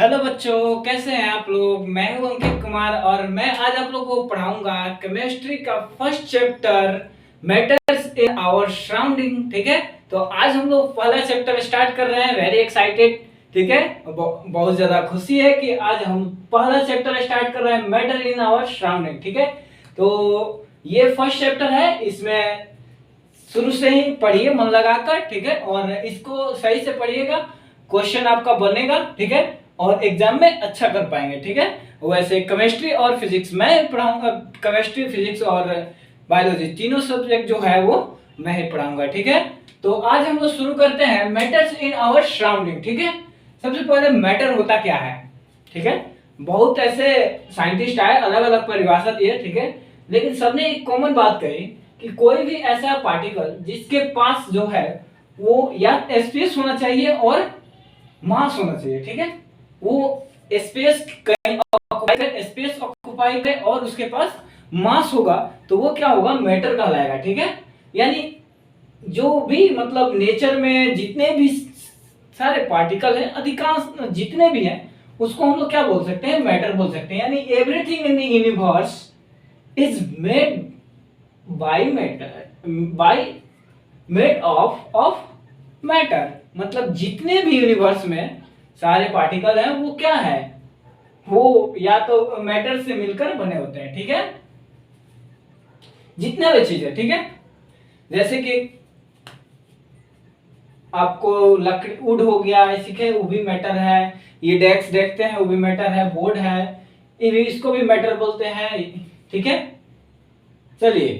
Hello बच्चों, कैसे हैं आप लोग। मैं हूं अंकित कुमार और मैं आज आप लोगों को पढ़ाऊंगा केमिस्ट्री का first chapter matters in our surrounding. ठीक है, तो आज हम लोग पहला चैप्टर स्टार्ट कर रहे हैं। Very excited. ठीक है, बहुत ज्यादा खुशी है कि आज हम पहला चैप्टर स्टार्ट कर रहे हैं मैटर इन आवर सराउंडिंग। ठीक है, तो ये फर्स्ट चैप्टर है, इसमें शुरू से ही पढ़िए मन लगाकर। ठीक है, और इसको सही से पढ़िएगा, क्वेश्चन आपका बनेगा। ठीक है, और एग्जाम में अच्छा कर पाएंगे। ठीक है, वैसे केमिस्ट्री और फिजिक्स मैं पढ़ाऊंगा। केमिस्ट्री, फिजिक्स और बायोलॉजी तीनों सब्जेक्ट जो है वो मैं ही पढ़ाऊंगा। ठीक है, तो आज हम लोग शुरू करते हैं मैटर्स इन आवर सराउंडिंग। ठीक है, सबसे पहले मैटर होता क्या है। ठीक है, बहुत ऐसे साइंटिस्ट आए, अलग अलग परिभाषा दिए। ठीक है, लेकिन सबने एक कॉमन बात कही कि कोई भी ऐसा पार्टिकल जिसके पास जो है वो या स्पेस होना चाहिए और मास होना चाहिए। ठीक है, वो स्पेस स्पेस ऑक्युपाई करे और उसके पास मास होगा तो वो क्या होगा, मैटर कहलाएगा। ठीक है, यानी जो भी मतलब नेचर में जितने भी सारे पार्टिकल हैं, अधिकांश जितने भी हैं, उसको हम लोग क्या बोल सकते हैं, मैटर बोल सकते हैं। यानी everything in the universe is made by matter, by made of matter. मतलब जितने भी यूनिवर्स में सारे पार्टिकल हैं वो क्या है, वो या तो मैटर से मिलकर बने होते हैं। ठीक है, जितने भी चीज है। ठीक है, जैसे कि आपको लकड़ी वुड हो गया, सीखे वो भी मैटर है। ये डेस्क देखते हैं वो भी मैटर है, बोर्ड है, ये भी, इसको भी मैटर बोलते हैं। ठीक है, चलिए,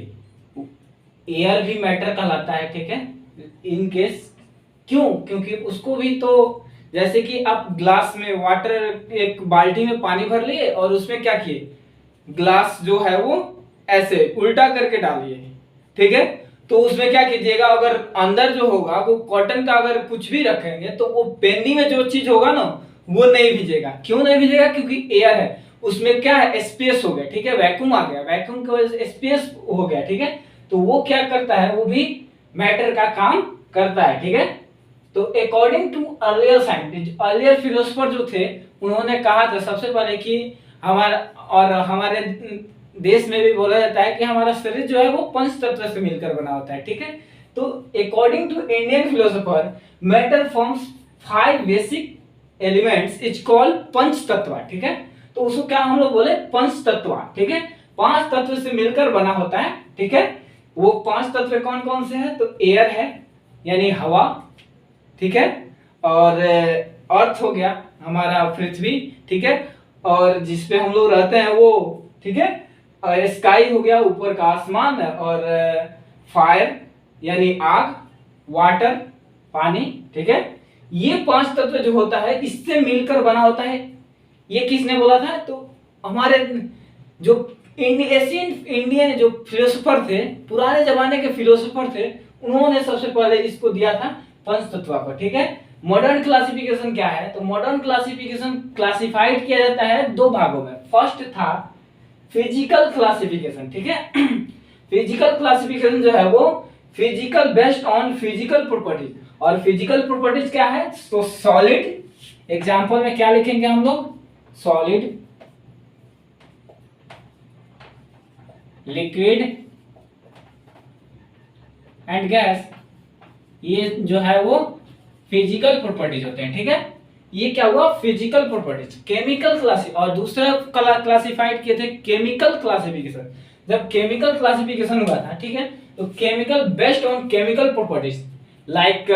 एयर भी मैटर कहलाता है। ठीक है, इन केस क्यों, क्योंकि उसको भी तो, जैसे कि आप ग्लास में वाटर, एक बाल्टी में पानी भर लिए और उसमें क्या किए, ग्लास जो है वो ऐसे उल्टा करके डालिए। ठीक है, तो उसमें क्या कीजिएगा, अगर अंदर जो होगा वो कॉटन का अगर कुछ भी रखेंगे तो वो पेंदी में जो चीज होगा ना वो नहीं भीजेगा। क्यों नहीं भीजेगा, क्योंकि एयर है, उसमें क्या है, स्पेस हो गया। ठीक है, वैक्यूम आ गया, वैक्यूम की वजह से स्पेस हो गया। ठीक है, तो वो क्या करता है, वो भी मैटर का काम करता है। ठीक है, तो according to earlier scientist, earlier philosopher जो थे, उन्होंने कहा था सबसे पहले कि हमारा, और हमारे देश में भी बोला जाता है कि हमारा शरीर जो है वो पंच तत्व से मिलकर बना होता है। ठीक है, तो according to Indian philosopher, matter forms 5 basic elements is called panch tattva. ठीक है, तो उसको क्या हम लोग बोले, पंच तत्व। ठीक है, 5 तत्व से मिलकर बना होता है। ठीक है, वो 5 तत्व कौन कौन से हैं, तो एयर है यानी हवा। ठीक है, और अर्थ हो गया हमारा पृथ्वी। ठीक है, और जिसपे हम लोग रहते हैं वो। ठीक है, स्काई हो गया ऊपर का आसमान, और फायर यानी आग, वाटर पानी। ठीक है, ये 5 तत्व जो होता है इससे मिलकर बना होता है। ये किसने बोला था, तो हमारे जो एशियन इंडियन जो फिलोसोफर थे, पुराने जमाने के फिलोसोफर थे, उन्होंने सबसे पहले इसको दिया था पंच तत्व को। ठीक है, मॉडर्न क्लासिफिकेशन क्या है, तो मॉडर्न क्लासिफिकेशन क्लासिफाइड किया जाता है 2 भागों में। फर्स्ट था फिजिकल क्लासिफिकेशन। ठीक है, फिजिकल क्लासिफिकेशन जो है वो physical, based on physical properties. और फिजिकल प्रॉपर्टीज क्या है, तो सॉलिड, एग्जांपल में क्या लिखेंगे हम लोग, सॉलिड, लिक्विड एंड गैस, ये जो है वो फिजिकल प्रॉपर्टीज होते हैं। ठीक है, ये क्या हुआ, फिजिकल प्रॉपर्टीज। केमिकल क्लासी, और दूसरा क्लासिफाइड किए थे केमिकल क्लासिफिकेशन। जब केमिकल क्लासिफिकेशन हुआ था, ठीक है, तो chemical based on chemical properties, like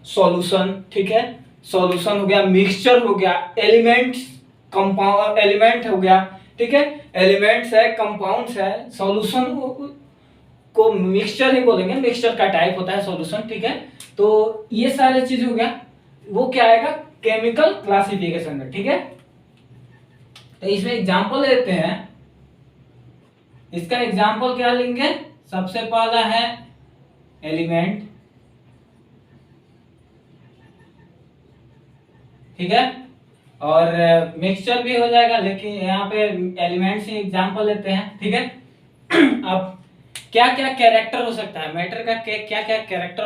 solution. ठीक है, सॉल्यूशन हो गया, मिक्सचर हो गया, एलिमेंट्स, कंपाउंड एलिमेंट हो गया। ठीक है, एलिमेंट्स है, कंपाउंड्स है, सॉल्यूशन को मिक्सचर ही बोलेंगे, मिक्सचर का टाइप होता है सॉल्यूशन। ठीक है, तो ये सारे चीज हो गया, वो क्या आएगा, केमिकल क्लासिफिकेशन में। ठीक है, तो इसमें एग्जांपल लेते हैं। इसका एग्जांपल क्या लेंगे, सबसे पहला है एलिमेंट। ठीक है, और मिक्सचर भी हो जाएगा, लेकिन यहाँ पे एलिमेंट्स ही एग्जांपल लेते हैं। ठीक है, अब क्या क्या कैरेक्टर हो सकता है मैटर का, क्या क्या कैरेक्टर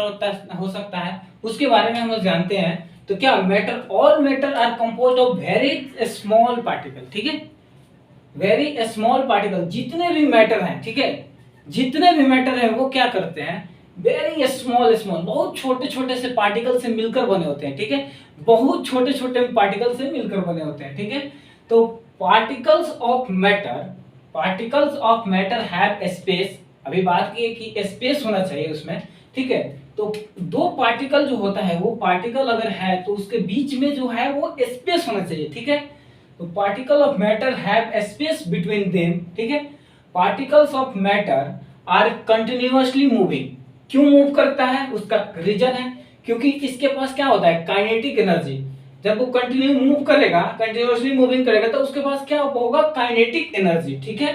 हो सकता है उसके बारे में हम लोग जानते हैं। तो क्या matter, all matter are composed of very small particle, ठीक है, वेरी स्मॉल पार्टिकल, जितने भी मैटर हैं, ठीक है, जितने भी मैटर हैं वो क्या करते हैं, वेरी स्मॉल स्मॉल, बहुत छोटे छोटे से पार्टिकल से मिलकर बने होते हैं, ठीक है, बहुत छोटे छोटे पार्टिकल से मिलकर बने होते हैं, ठीक है। तो particles of matter, particles of matter have space, अभी बात की है कि स्पेस होना चाहिए उसमें, ठीक है। तो दो पार्टिकल जो होता है, वो पार्टिकल अगर है तो उसके बीच में जो है वो स्पेस होना चाहिए, ठीक है। तो particle of matter have space between them, ठीक है। Particles of matter are continuously moving, क्यों मूव करता है, उसका रीजन है क्योंकि इसके पास क्या होता है, काइनेटिक एनर्जी, जब वो कंटिन्यू मूव करेगा, कंटिन्यूअसली मूविंग करेगा तो उसके पास क्या होगा, काइनेटिक एनर्जी, ठीक है।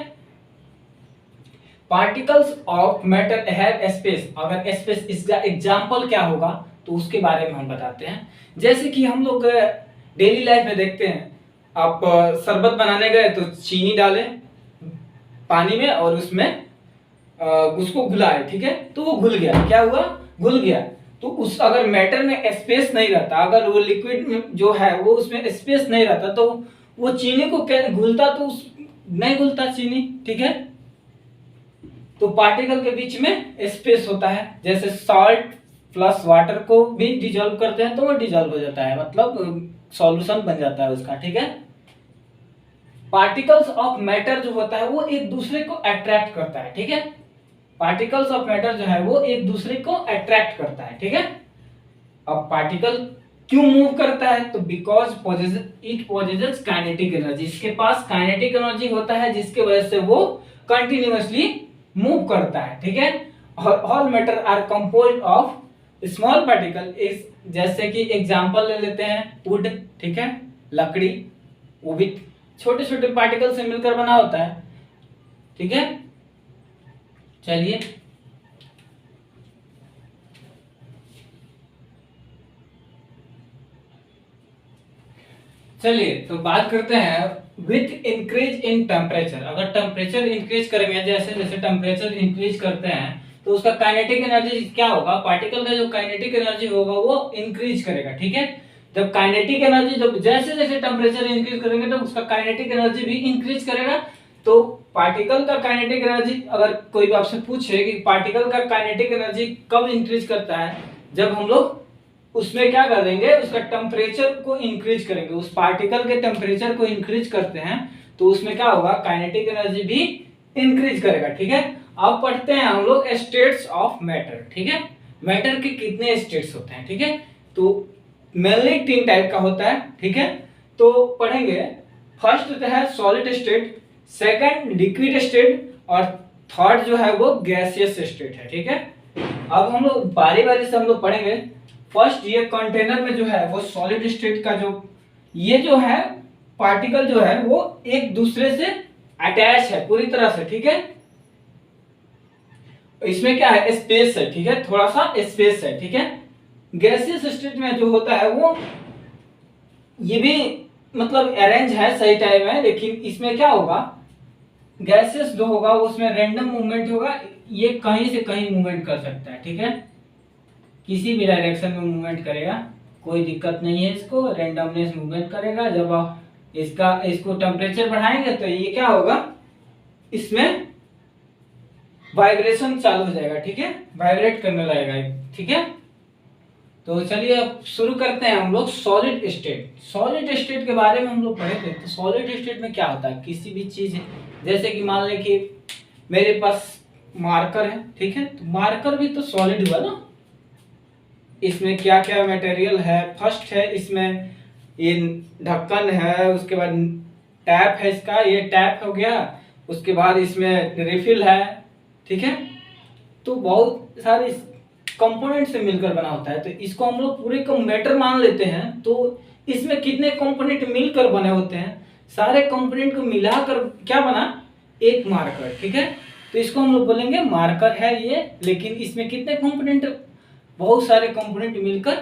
Particles of matter have space, अगर स्पेस, इसका एग्जांपल क्या होगा तो उसके बारे में हम बताते हैं। जैसे कि हम लोग डेली लाइफ में देखते हैं, आप शरबत बनाने गए तो चीनी डाले पानी में और उसमें उसको घुलाए, ठीक है, तो वो घुल गया, क्या हुआ, घुल गया। तो उस अगर मैटर में स्पेस नहीं रहता, अगर वो लिक्विड में जो है वो उसमें स्पेस नहीं रहता तो वो चीनी को घुलता तो नहीं घुलता चीनी, ठीक है। तो पार्टिकल के बीच में स्पेस होता है, जैसे सॉल्ट प्लस वाटर को भी डिजोल्व करते हैं तो वो डिजोल्व हो जाता है, मतलब सॉल्यूशन बन जाता है उसका, ठीक है। पार्टिकल्स ऑफ मैटर जो होता है वो एक दूसरे को अट्रैक्ट करता है, ठीक है। पार्टिकल्स ऑफ मैटर जो है वो एक दूसरे को अट्रैक्ट करता है, ठीक है। अब पार्टिकल क्यों मूव करता है, तो because it possesses kinetic energy, इसके पास काइनेटिक एनर्जी होता है जिसके वजह से वो कंटिन्यूअसली मूव करता है, ठीक है। और all matter are composed of small particle, इस जैसे कि एग्जांपल ले लेते हैं वुड, ठीक है, लकड़ी, वो भी छोटे छोटे पार्टिकल से मिलकर बना होता है, ठीक है। चलिए चलिए तो बात करते हैं विथ इंक्रीज इन टेम्परेचर, अगर टेम्परेचर इंक्रीज करेंगे, जैसे जैसे टेम्परेचर इंक्रीज करते हैं तो उसका काइनेटिक एनर्जी क्या होगा, पार्टिकल का जो काइनेटिक एनर्जी होगा वो इंक्रीज करेगा, ठीक है। जब काइनेटिक एनर्जी, जब जैसे जैसे टेम्परेचर इंक्रीज करेंगे तो उसका काइनेटिक एनर्जी भी इंक्रीज करेगा। तो पार्टिकल का काइनेटिक एनर्जी, अगर कोई भी आपसे पूछे कि पार्टिकल का काइनेटिक एनर्जी कब इंक्रीज करता है, जब हम लोग उसमें क्या कर देंगे, उसका टेम्परेचर को इंक्रीज करेंगे, उस पार्टिकल के टेम्परेचर को इंक्रीज करते हैं तो उसमें क्या होगा, काइनेटिक एनर्जी भी इंक्रीज करेगा, ठीक है। अब पढ़ते हैं हम लोग स्टेट्स ऑफ मैटर, ठीक है। मैटर के कितने स्टेट्स होते हैं, ठीक है। तो मेनली 3 टाइप का होता है, ठीक है। तो पढ़ेंगे, फर्स्ट है solid state, second liquid state और थर्ड जो है वो गैसियस स्टेट है, ठीक है। अब हम लोग बारी बारी से हम लोग पढ़ेंगे। फर्स्ट, ये कंटेनर में जो है वो सॉलिड स्टेट का जो ये जो है पार्टिकल जो है वो एक दूसरे से अटैच है पूरी तरह से, ठीक है। इसमें क्या है, स्पेस है, ठीक है, थोड़ा सा स्पेस है, ठीक है। गैसियस स्टेट में जो होता है वो ये भी मतलब अरेंज है, सही टाइम है, लेकिन इसमें क्या होगा, गैसेस जो होगा उसमें रैंडम मूवमेंट होगा, ये कहीं से कहीं मूवमेंट कर सकता है, ठीक है, किसी भी डायरेक्शन में मूवमेंट करेगा, कोई दिक्कत नहीं है, इसको रैंडमनेस मूवमेंट करेगा। जब आप इसको टेम्परेचर बढ़ाएंगे तो ये क्या होगा, इसमें वाइब्रेशन चालू हो जाएगा, ठीक है, वाइब्रेट करने लगेगा, ठीक है। तो चलिए अब शुरू करते हैं हम लोग सॉलिड स्टेट। सॉलिड स्टेट के बारे में हम लोग पढ़े थे। तो सॉलिड स्टेट में क्या होता है, किसी भी चीज, जैसे कि मान लें कि मेरे पास मार्कर है, ठीक है, तो मार्कर भी तो सॉलिड हुआ ना। इसमें क्या क्या मटेरियल है, फर्स्ट है इसमें ये ढक्कन है, उसके बाद टैप है, इसका ये टैप हो गया, उसके बाद इसमें रिफिल है, ठीक है। तो बहुत सारे कंपोनेंट से मिलकर बना होता है, तो इसको हम लोग पूरे को मैटर मान लेते हैं। तो इसमें कितने कंपोनेंट मिलकर बने होते हैं, सारे कंपोनेंट को मिलाकर क्या बना, एक मार्कर, ठीक है। तो इसको हम लोग बोलेंगे मार्कर है ये, लेकिन इसमें कितने कंपोनेंट, बहुत सारे कंपोनेंट मिलकर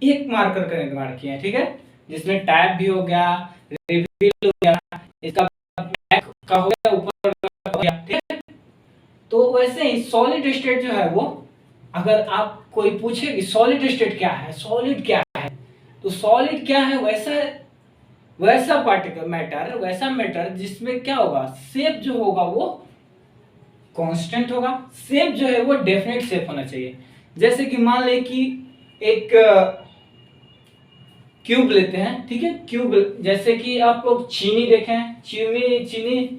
एक मार्कर का निर्माण किए हैं, ठीक है, जिसमें टैप भी हो गया, रिफिल हो गया, इसका बैक का हो गया, ऊपर हो गया, ठीक है। तो वैसे ही सॉलिड स्टेट जो है वो, अगर आप कोई पूछे कि सॉलिड स्टेट क्या है, सॉलिड क्या है, तो सॉलिड क्या है, वैसा पार्टिकल मैटर, वैसा मैटर जिसमें क्या होगा, शेप जो होगा वो कांस्टेंट होगा, शेप जो है वो डेफिनेट शेप होना चाहिए। जैसे कि मान ले कि एक क्यूब लेते हैं, ठीक है, क्यूब, जैसे कि आप लोग चीनी देखें, चीनी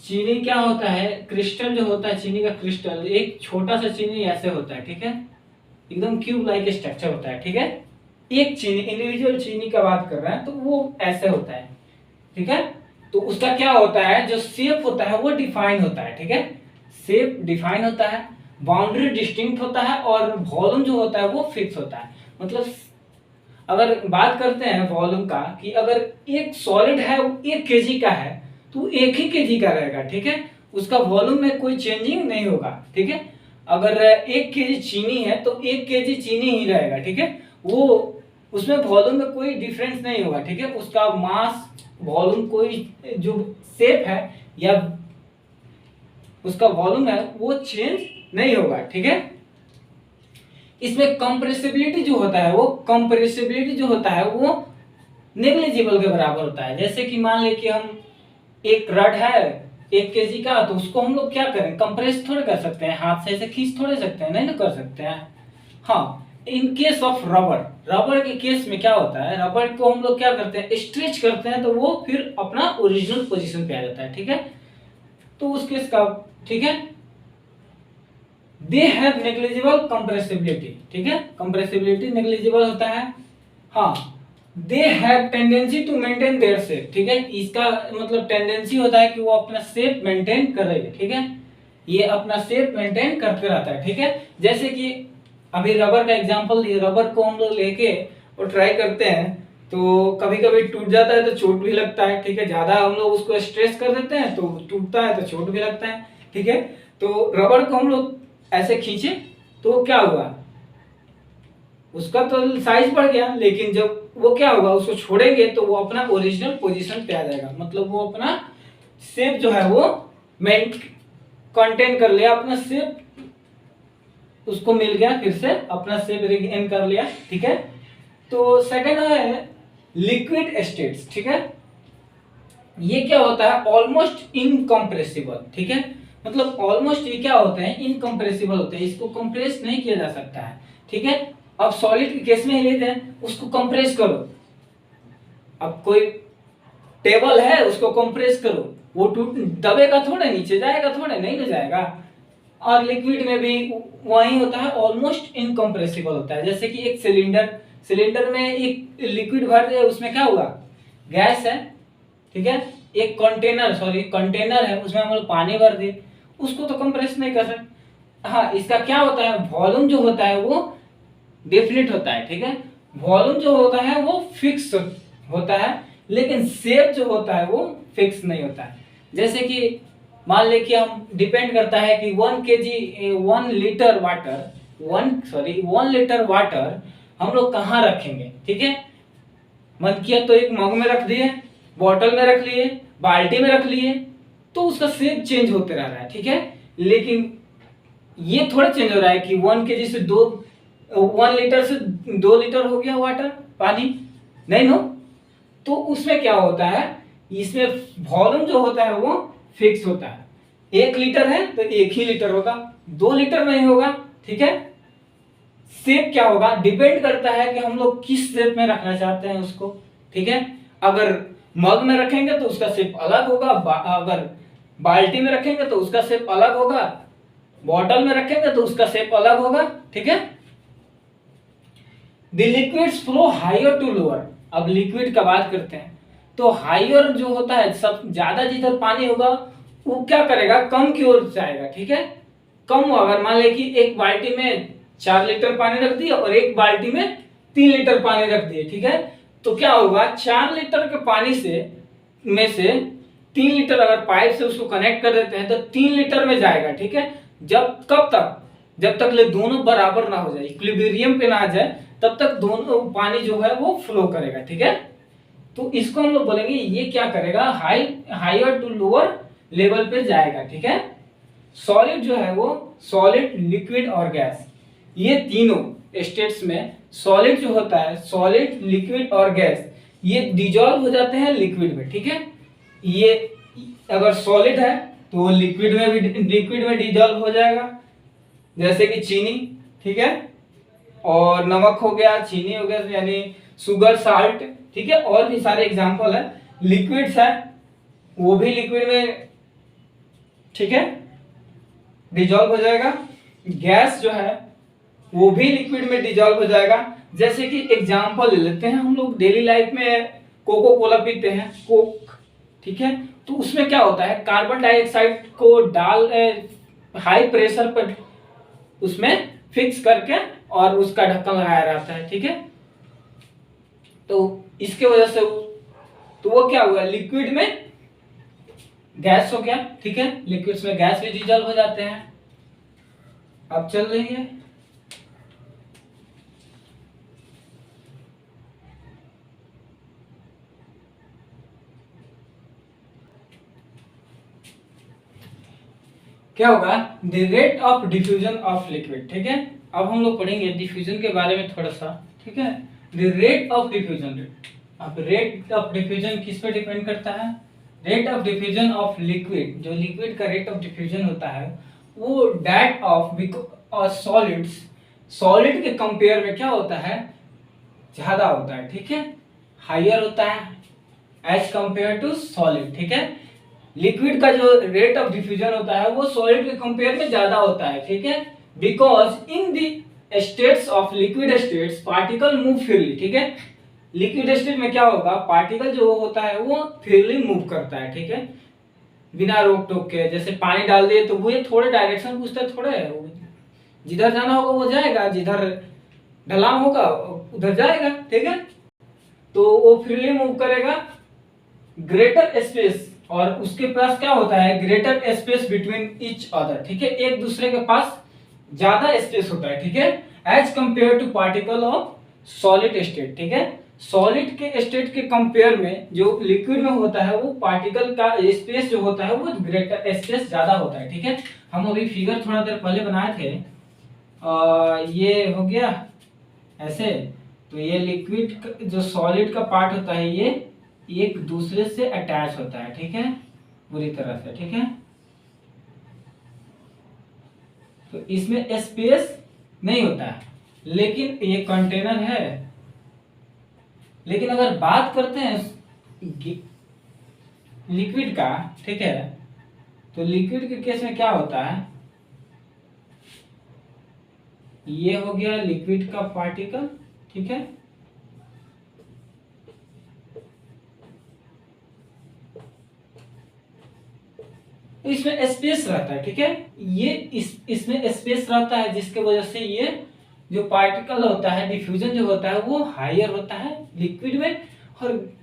चीनी क्या होता है, क्रिस्टल जो होता है चीनी का क्रिस्टल, एक छोटा सा चीनी ऐसे होता है, ठीक है, एकदम क्यूब लाइक स्ट्रक्चर होता है, ठीक है, एक चीनी, इंडिविजुअल चीनी का बात कर रहे हैं तो वो ऐसे होता है, ठीक है। तो उसका क्या होता है, जो शेप होता है वो डिफाइन होता है, ठीक है, शेप डिफाइन होता है, बाउंड्री डिस्टिंक्ट होता है, और वॉल्यूम जो होता है वो फिक्स होता है। मतलब अगर बात करते हैं वॉल्यूम का, कि अगर एक सॉलिड है वो 1 केजी का है तो 1 ही केजी का रहेगा, ठीक है, उसका वॉल्यूम में कोई चेंजिंग नहीं होगा, ठीक है। अगर 1 केजी चीनी है तो 1 केजी चीनी ही रहेगा, ठीक है, वो उसमें वॉल्यूम में कोई डिफरेंस नहीं होगा, ठीक है, उसका मास वॉल्यूम कोई जो शेप है या उसका वॉल्यूम है वो चेंज नहीं होगा, ठीक है। इसमें कंप्रेसिबिलिटी जो होता है वो नेग्लिजिबल के बराबर होता है। जैसे कि मान ले कि हम एक रड है 1 केजी का, तो उसको हम लोग क्या करें, कंप्रेस थोड़े कर सकते हैं, हाथ से ऐसे खींच थोड़े सकते हैं, नहीं ना कर सकते हैं। हाँ, इन केस ऑफ रबर के केस में क्या होता है, रबर को हम लोग क्या करते हैं, स्ट्रेच करते हैं तो वो फिर अपना ओरिजिनल पोजीशन पे आ जाता है, ठीक है। तो उस केस का, ठीक है, दे हैव नेग्लिजिबल कंप्रेसिबिलिटी, ठीक है, कंप्रेसिबिलिटी नेग्लिजिबल होता है। हाँ, they have tendency to maintain their shape, ठीक है, इसका मतलब टेंडेंसी होता है कि वो अपना शेप मेंटेन करेगा, ठीक है, ये अपना शेप मेंटेन करते रहता है, ठीक है। जैसे कि अभी रबर का एग्जांपल, ये रबर को हम लोग लेके और ट्राई करते हैं तो कभी कभी टूट जाता है तो चोट भी लगता है, ठीक है, ज्यादा हम लोग उसको स्ट्रेस कर देते हैं तो टूटता है तो चोट भी लगता है, ठीक है। तो रबर को हम लोग ऐसे खींचे तो क्या हुआ, उसका तो साइज बढ़ गया, लेकिन जब वो क्या होगा, उसको छोड़ेंगे तो वो अपना ओरिजिनल पोजीशन पे आ जाएगा, मतलब वो अपना शेप जो है वो कंटेन कर लिया, अपना शेप उसको मिल गया, फिर से अपना शेप रिगेन कर लिया, ठीक है। तो सेकंड है लिक्विड स्टेट्स, ठीक है, ये क्या होता है, ऑलमोस्ट इनकम्प्रेसिबल, ठीक है, मतलब ऑलमोस्ट ये क्या होते हैं, इनकम्प्रेसिबल होते हैं, इसको कंप्रेस नहीं किया जा सकता है, ठीक है। अब सॉलिड के केस में ही लेते हैं, उसको कंप्रेस करो, अब कोई टेबल है उसको कंप्रेस करो, वो टूट दबेगा थोड़े, नीचे जाएगा थोड़े, नहीं ना जाएगा। और लिक्विड में भी वही होता है, ऑलमोस्ट इनकम्प्रेसिबल होता है। जैसे कि एक सिलेंडर में एक लिक्विड भर दिया, उसमें क्या होगा, गैस है, ठीक है, एक कंटेनर है, उसमें हम लोग पानी भर दिए, उसको तो कंप्रेस नहीं कर सकते। हाँ, इसका क्या होता है, वॉल्यूम जो होता है वो डेफिनेट होता है, ठीक है, वॉल्यूम जो होता है वो फिक्स होता है, लेकिन शेप जो होता है वो फिक्स नहीं होता है। जैसे कि मान ले कि हम डिपेंड करता है कि 1 लीटर वाटर हम लोग कहाँ रखेंगे, ठीक है, मन किया तो एक मग में रख दिए, बॉटल में रख लिए, बाल्टी में रख लिए, तो उसका शेप चेंज होते रह रहा है, ठीक है। लेकिन ये थोड़ा चेंज हो रहा है कि 1 केजी से 1 लीटर से 2 लीटर हो गया वाटर, पानी, नहीं नो। तो उसमें क्या होता है, इसमें वॉल्यूम जो होता है वो फिक्स होता है, 1 लीटर है तो 1 ही लीटर होगा, 2 लीटर नहीं होगा, ठीक है। शेप क्या होगा, डिपेंड करता है कि हम लोग किस शेप में रखना चाहते हैं उसको, ठीक है। अगर मग में रखेंगे तो उसका शेप अलग होगा, अगर बाल्टी में रखेंगे तो उसका शेप अलग होगा, बॉटल में रखेंगे तो उसका शेप अलग होगा, ठीक है। The liquids flow higher to lower, अब लिक्विड का बात करते हैं तो हायर जो होता है, सब ज्यादा जिधर पानी होगा वो क्या करेगा, कम की ओर जाएगा, ठीक है, कम। अगर मान ले कि एक बाल्टी में 4 लीटर पानी रख दिया और एक बाल्टी में 3 लीटर पानी रख दिए, ठीक है, तो क्या होगा, 4 लीटर के पानी में से 3 लीटर अगर पाइप से उसको कनेक्ट कर देते हैं तो 3 लीटर में जाएगा, ठीक है। जब तक ले दोनों बराबर ना हो जाए, इक्विलिब्रियम पे ना आ जाए, तब तक दोनों पानी जो है वो फ्लो करेगा, ठीक है। तो इसको हम लोग बोलेंगे ये क्या करेगा, हायर टू लोअर लेवल पे जाएगा, ठीक है। सॉलिड जो है वो सॉलिड, लिक्विड और गैस, ये तीनों स्टेट्स में सॉलिड जो होता है, सॉलिड, लिक्विड और गैस, ये डिजॉल्व हो जाते हैं लिक्विड में, ठीक है। ये अगर सॉलिड है तो वो लिक्विड में डिजॉल्व हो जाएगा, जैसे कि चीनी, ठीक है, और नमक हो गया, चीनी हो गया, यानी शुगर, साल्ट, ठीक है, और भी सारे एग्जांपल है। लिक्विड्स है वो भी लिक्विड में, ठीक है, डिजॉल्व हो जाएगा। गैस जो है वो भी लिक्विड में डिजॉल्व हो जाएगा। जैसे कि एग्जांपल ले लेते हैं, हम लोग डेली लाइफ में कोको कोला पीते हैं, कोक, ठीक है, तो उसमें क्या होता है, कार्बन डाइऑक्साइड को डाल हाई प्रेशर पर उसमें फिक्स करके और उसका ढक्कन लगाया रहता है, ठीक है। तो इसके वजह से तो वो क्या हुआ, लिक्विड में गैस हो गया, ठीक है, लिक्विड्स में गैस भी डिजॉल्व हो जाते हैं। अब चल रही है, क्या होगा, the rate of diffusion of liquid, ठीक है। अब हम लोग पढ़ेंगे डिफ्यूजन के बारे में थोड़ा सा, ठीक है। द रेट ऑफ डिफ्यूजन, अब रेट ऑफ डिफ्यूजन किस पे डिपेंड करता है, rate of diffusion of liquid, जो लिक्विड का रेट ऑफ डिफ्यूजन होता है वो दैट ऑफ सॉलिड्स, सॉलिड के कंपेयर में क्या होता है, ज्यादा होता है, ठीक है, हायर होता है एज कंपेयर टू सॉलिड, ठीक है। लिक्विड का जो रेट ऑफ डिफ्यूजन होता है वो सॉलिड के कंपेयर में ज्यादा होता है, ठीक है, because in the states of liquid states particle move freely, ठीक है। लिक्विड स्टेट में क्या होगा, पार्टिकल जो होता है वो फ्रीली मूव करता है, ठीक है, बिना रोक टोक के। जैसे पानी डाल दिए तो वो ये थोड़े डायरेक्शन पूछते थोड़े, जिधर जाना होगा वो जाएगा, जिधर ढलान होगा उधर जाएगा, ठीक है, तो वो फ्रीली मूव करेगा। ग्रेटर स्पेस, और उसके पास क्या होता है, greater space between each other, ठीक है, एक दूसरे के पास ज्यादा स्पेस होता है, ठीक है, as compare to particle of solid state, ठीक है। सॉलिड के स्टेट के कंपेयर में जो लिक्विड में होता है वो पार्टिकल का स्पेस जो होता है वो ग्रेटर स्पेस ज्यादा होता है, ठीक है। हम अभी फिगर थोड़ा देर पहले बनाए थे, ये हो गया ऐसे, तो ये लिक्विड जो सॉलिड का पार्ट होता है ये एक दूसरे से अटैच होता है, ठीक है, पूरी तरह से, ठीक है। तो इसमें स्पेस नहीं होता है, लेकिन ये कंटेनर है। लेकिन अगर बात करते हैं लिक्विड का, ठीक है, तो लिक्विड के केस में क्या होता है, ये हो गया लिक्विड का पार्टिकल, ठीक है, इसमें स्पेस रहता है, ठीक है, ये इसमें स्पेस रहता है, जिसके वजह से ये जो पार्टिकल होता है, डिफ्यूजन जो होता है वो हायर होता है लिक्विड में, और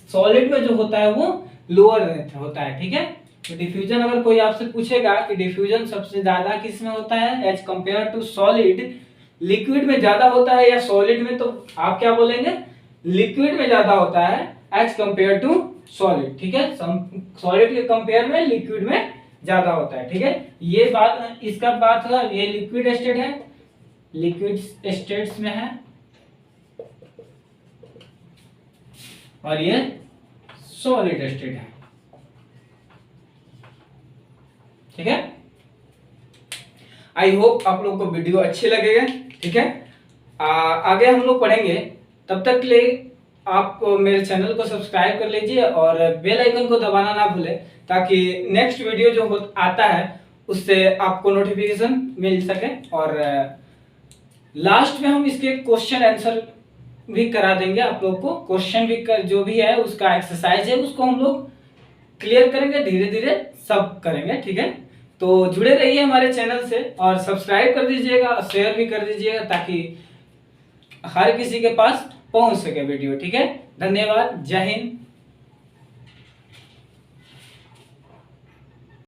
सॉलिड में जो होता है वो लोअर होता है, ठीक है। तो डिफ्यूजन अगर कोई आपसे पूछेगा कि डिफ्यूजन सबसे ज्यादा किस में होता है as compare to solid, liquid में ज्यादा होता है या सॉलिड में, तो आप क्या बोलेंगे, लिक्विड में ज्यादा होता है एज कंपेयर टू सॉलिड, ठीक है, सॉलिड के कंपेयर में लिक्विड में ज्यादा होता है, ठीक है। ये बात, इसका बात हुआ, ये लिक्विड स्टेट है, लिक्विड स्टेट्स में है, और ये सॉलिड स्टेट है, ठीक है। आई होप आप लोग को वीडियो अच्छे लगेगा, ठीक है। आगे हम लोग पढ़ेंगे, तब तक के लिए आप मेरे चैनल को सब्सक्राइब कर लीजिए और बेल आइकन को दबाना ना भूलें, ताकि नेक्स्ट वीडियो जो आता है उससे आपको नोटिफिकेशन मिल सके। और लास्ट में हम इसके क्वेश्चन आंसर भी करा देंगे आप लोग को, क्वेश्चन भी जो भी है उसका एक्सरसाइज है उसको हम लोग क्लियर करेंगे, धीरे धीरे सब करेंगे, ठीक है। तो जुड़े रहिए हमारे चैनल से और सब्सक्राइब कर दीजिएगा, शेयर भी कर दीजिएगा, ताकि हर किसी के पास पहुंच सके वीडियो, ठीक है। धन्यवाद, जय हिंद।